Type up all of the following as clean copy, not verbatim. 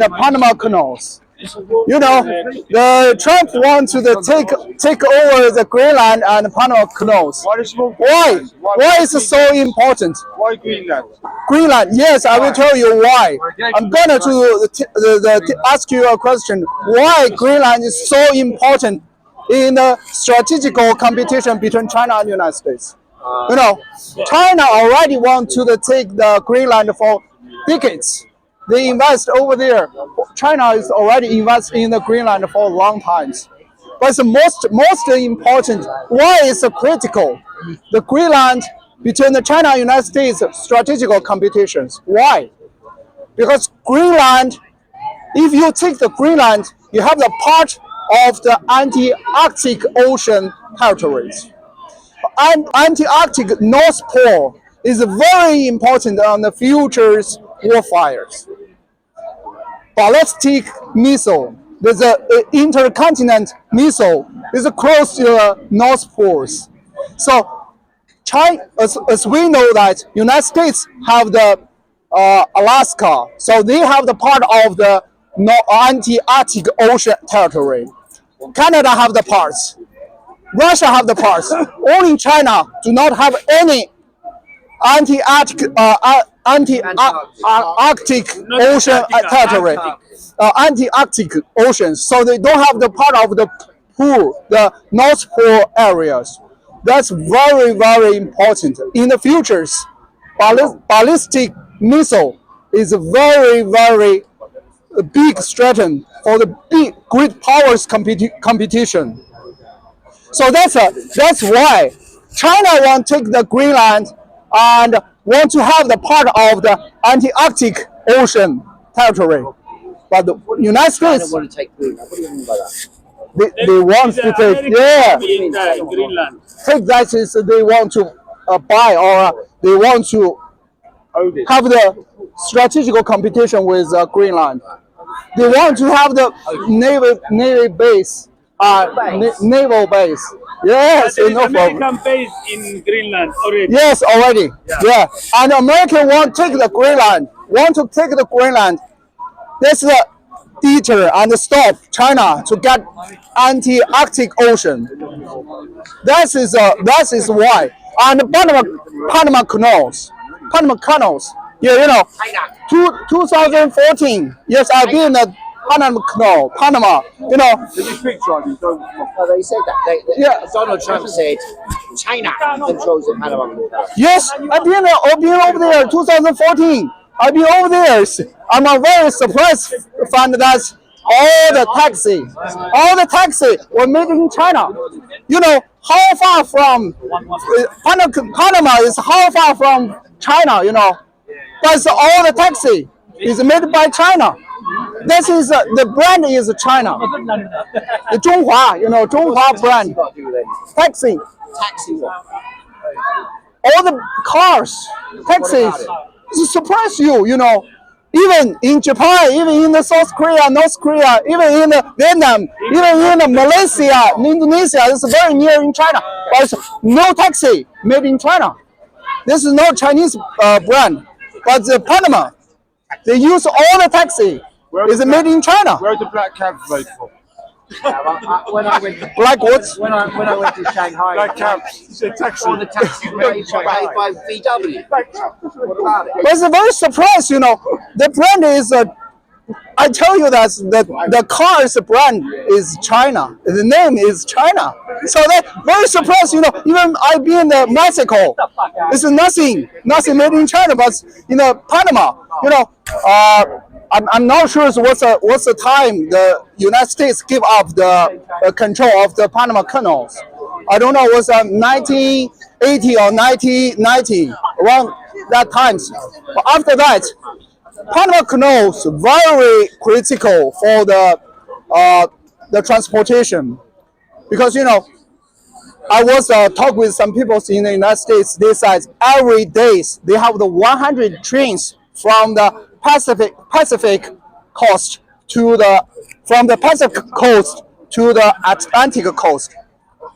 the Panama Canals. You know, the Trump wants to take over the Greenland and Panama Canals. Why? Why is it so important? Why Greenland? Greenland, yes, I will tell you why. I'm gonna ask you a question. Why Greenland is so important in the strategical competition between China and the United States? You know, China already wants to take the Greenland for decades. They invest over there. China is already investing in the Greenland for a long time. But the most important, why is it critical? The Greenland between the China and United States strategical competitions. Why? Because Greenland, if you take the Greenland, you have the part of the Antarctic Ocean territories. And Antarctic North Pole is very important on the future's warfires. Ballistic missile, there's an intercontinental missile, is close to the North Poles. So, China, as we know that United States have the Alaska, so they have the part of the Antarctic Ocean territory. Canada have the parts. Russia have the parts. Only China do not have any Antarctic Ocean territory, Antarctic Ocean. So they don't have the part of the pool, the North Pole areas. That's very, very important. In the futures, ballistic missile is a very, very big threat for the great powers competition. So that's why China want to take the Greenland and want to have the part of the Antarctic Ocean territory. But the United States want to take Greenland. What do you mean by that? They want to take, Greenland. take that is they want to buy or they want to have the strategical competition with Greenland. They want to have the naval base, naval base. Yes, There is no problem. American base in Greenland already. Yes, already. Yeah. And American want to take the Greenland. Want to take the Greenland. That's the deter and stop China to get Antarctic Ocean. That is why. And Panama Canals. Yeah, you know, 2014. Yes, I've been in the Panama Canal, Panama. You know. Did you speak Chinese? Don't. No, they said that. Yeah. Donald Trump said China controls the Panama Canal. Yes, I've been over there 2014. I've been over there. I'm very surprised to find that all the taxi were made in China. You know, how far from Panama is how far from China, you know. But all the taxi is made by China. This is the brand is China. The Zhonghua, you know, Zhonghua brand. Taxi. Taxi what? All the cars, taxis. It surprise you, you know. Even in Japan, even in the South Korea, North Korea, even in Vietnam, even in Malaysia, Indonesia, it's very near in China. But it's no taxi made in China. This is not Chinese brand. But the Panama, they use all the taxi. Is made in China. Where are the black cabs made from? When I went to, Black what? when I went to Shanghai, Black cabs. You said taxi. all the taxis were made by VW. What about it? But it's a very surprise, you know. The brand is, I tell you that the car's brand is China. The name is China. So that very surprised, you know. Even I've been in Mexico. It's nothing made in China, but in Panama, you know. I'm not sure what's the time the United States give up the control of the Panama Canals. I don't know, was 1980 or 1990, around that times. But after that, Panama Canals very critical for the transportation, because you know I was talk with some people in the United States. They said every day they have the 100 trains from the Pacific coast to from the Pacific coast to the Atlantic coast.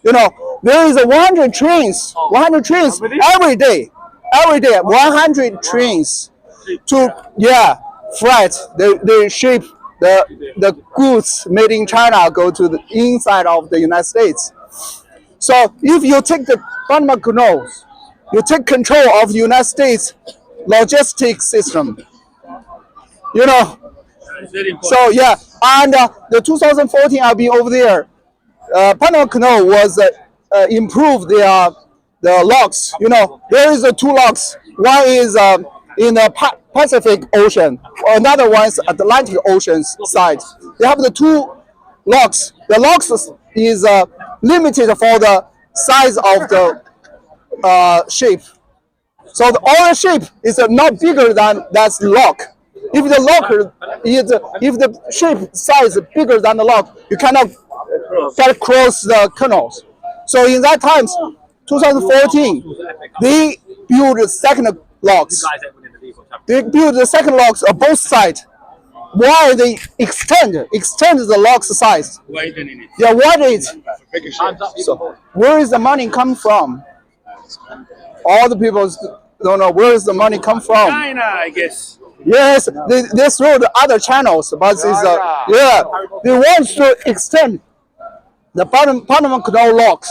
You know, there is 100 trains every day, 100 trains to freight the ship the goods made in China go to the inside of the United States. So if you take the Panama Canal, you take control of the United States logistics system. You know, so yeah, and the 2014 I've been over there. Panama Canal was improved the locks. You know, there is two locks. One is in the Pacific Ocean, another one is Atlantic Ocean side. They have the two locks. The locks is limited for the size of the ship. So all the ship is not bigger than that lock. If the ship size is bigger than the lock, you cannot get across the canals. So in that time, 2014, they built the second locks. They built the second locks on both sides. Why they extend the locks size? Widening it. Yeah, widen it. So where is the money come from? All the people don't know where is the money come from. China, I guess. Yes, they throw the other channels, but it's yeah, they want to extend the Panama Canal locks.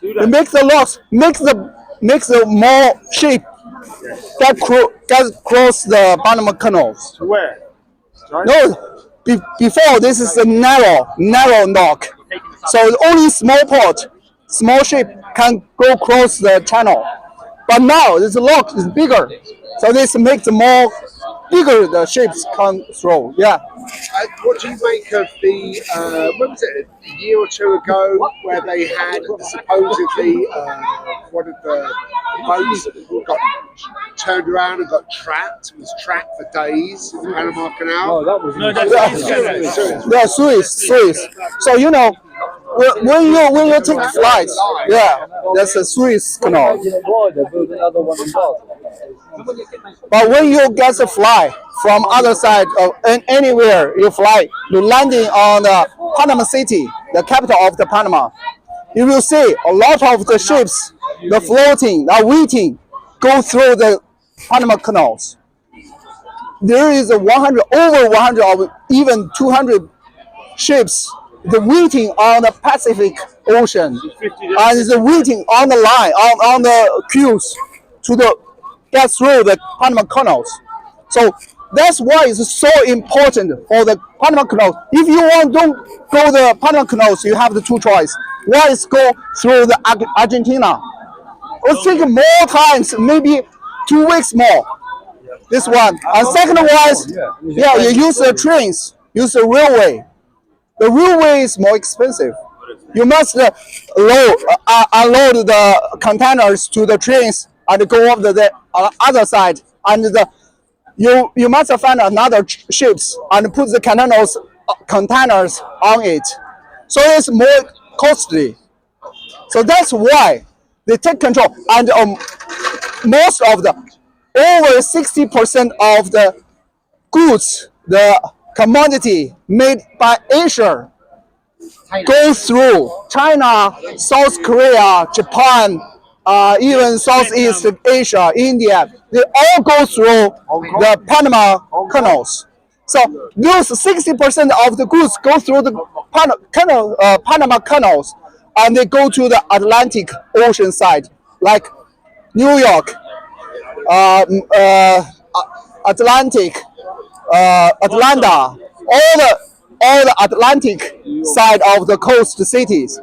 They make the locks, make the more ship get across the Panama Canals. Where? No, before this is a narrow lock, so only small ship can go across the channel. But now this lock is bigger, so this makes more bigger the ships come through. Yeah. What do you make of the, when was it, a year or two ago, where they had supposedly one of the boats got turned around and got trapped, was trapped for days in the Panama Canal? No, that's Yeah, Suez. So you know, when you take flights, yeah, that's a Suez Canal. But when you get a fly from other side of anywhere you fly, you landing on the Panama City, the capital of the Panama, you will see a lot of the ships, the floating, the waiting, go through the Panama canals. There is over 100 or even 200 ships the waiting on the Pacific Ocean and is waiting on the line on the queues to get through the Panama canals. So that's why it's so important for the Panama Canal. If you don't go the Panama Canals, you have the two choices. One is go through the Argentina. It'll take more times, maybe 2 weeks more. This one. And second one is, yeah, you use the trains, use the railway. The railway is more expensive. You must unload the containers to the trains and go up the other side, and you must find another ships and put the containers on it. So it's more costly. So that's why they take control, and most of over 60% of the goods, the commodity made by Asia go through China, South Korea, Japan, even Southeast Asia, India. They all go through the Panama canals. So those 60% of the goods go through the Panama canals, and they go to the Atlantic Ocean side, like New York, Atlantic, Atlanta, all the Atlantic side of the coast cities.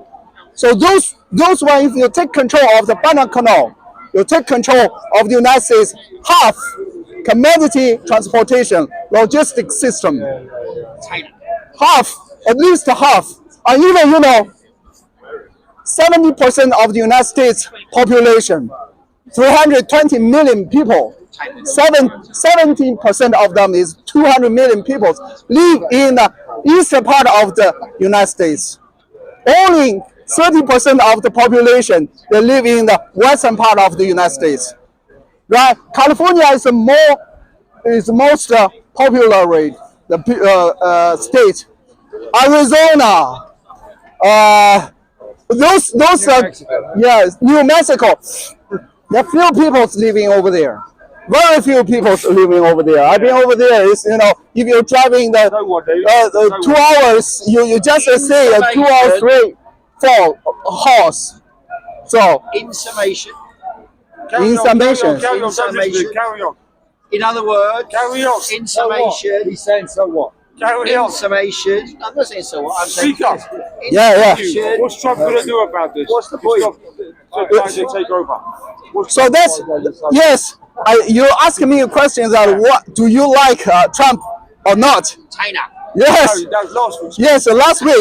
So those ones, if you take control of the Panama Canal, you take control of the United States half commodity transportation logistics system. Half, at least half, and even 70% of the United States population, 320 million people. 70% of them is 200 million people live in the eastern part of the United States. Only 30% of the population they live in the western part of the United States. Right? California is most popular rate, the state. Arizona, yes, New Mexico. There are few people living over there. Very few people living over there. I've been over there. It's, if you're driving the 2 hours, you just see a 2 or 3, 4 horse. So In summation, in summation, Carry on, Summation. carry on. in other words, Carry on. in summation, He's saying so what? Carry in on. summation. I'm not saying so what. I'm saying Speak up. in Yeah. summation, What's Trump going to do about this? What's the point? Trying to take over. so that's yes. You ask me questions that what do you like Trump or not? China. Yes, That was last week. yes. Last week